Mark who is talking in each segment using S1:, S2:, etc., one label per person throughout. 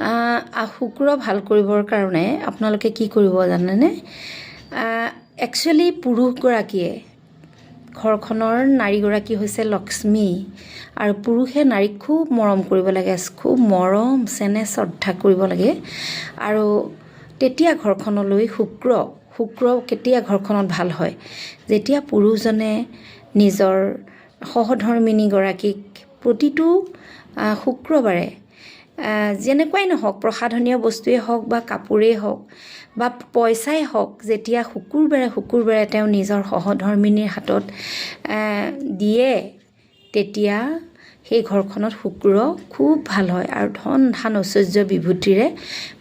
S1: শুক্ৰ ভাল কৰিবৰ কাৰণে আপোনালোকে কি কৰিব জানেনে? একচুৱেলি পুৰুষগৰাকীয়ে ঘৰখনৰ নাৰীগৰাকী হৈছে লক্ষ্মী আৰু পুৰুষে নাৰীক খুব মৰম কৰিব লাগে, খুব মৰম চেনেহ শ্ৰদ্ধা কৰিব লাগে। আৰু তেতিয়া ঘৰখনলৈ শুক্ৰ কেতিয়া ঘৰখনত ভাল হয়, যেতিয়া পুৰুষজনে নিজৰ সহধৰ্মিনীগৰাকীক প্ৰতিটো শুক্ৰবাৰে যেনেকুৱাই নহওক, প্ৰসাধনীয় বস্তুৱেই হওক বা কাপোৰেই হওক বা পইচাই হওক, যেতিয়া শুকুৰবাৰে তেওঁ নিজৰ সহধৰ্মিনীৰ হাতত দিয়ে, তেতিয়া সেই ঘৰখনত শুক্ৰ খুব ভাল হয় আৰু ধন ধান ঐশ্বৰ্য বিভূতিৰে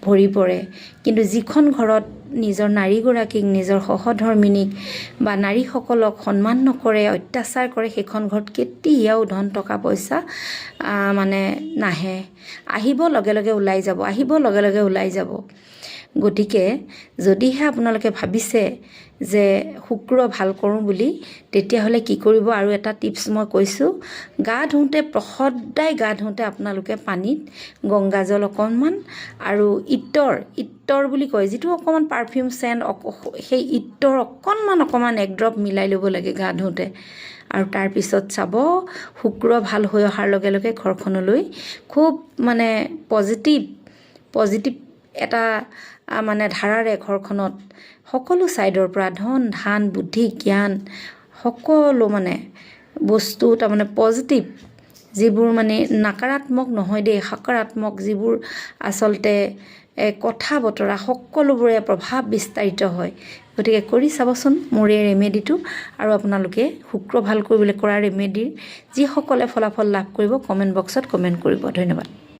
S1: ভৰি পৰে। কিন্তু যিখন ঘৰত নিজৰ নাৰীগৰাকীক, নিজৰ সহধৰ্মিনীক বা নাৰীসকলক সন্মান নকৰে, অত্যাচাৰ কৰে, সেইখন ঘৰত কেতিয়াও ধন টকা পইচা নাহে। আহিব লগে লগে ওলাই যাব। গতিকে যদিহে আপোনালোকে ভাবিছে যে শুক্ৰ ভাল কৰোঁ বুলি, তেতিয়াহ'লে কি কৰিব, আৰু এটা টিপছ মই কৈছোঁ, সদায় গা ধুওঁতে আপোনালোকে পানীত গংগাজল অকণমান আৰু ইত্তৰ বুলি কয়, যিটো অকণমান পাৰফিউম চেণ্ট, সেই ইত্তৰ অকণমান এক ড্ৰপ মিলাই ল'ব লাগে গা ধুওঁতে। আৰু তাৰপিছত চাব, শুক্ৰ ভাল হৈ অহাৰ লগে লগে ঘৰখনলৈ খুব পজিটিভ এটা ধাৰাৰে ঘৰখনত সকলো ছাইডৰ পৰা ধন ধান বুদ্ধি জ্ঞান সকলো বস্তু পজিটিভ, যিবোৰ নাকাৰাত্মক নহয় দেই, সকাৰাত্মক যিবোৰ আচলতে কথা বতৰা, সকলোবোৰে প্ৰভাৱ বিস্তাৰিত হয়। গতিকে কৰি চাবচোন মোৰ এই ৰেমেডিটো, আৰু আপোনালোকে শুক্ৰ ভাল কৰিবলৈ কৰা ৰেমেডিৰ যিসকলে ফলাফল লাভ কৰিব, কমেণ্ট বক্সত কমেণ্ট কৰিব। ধন্যবাদ।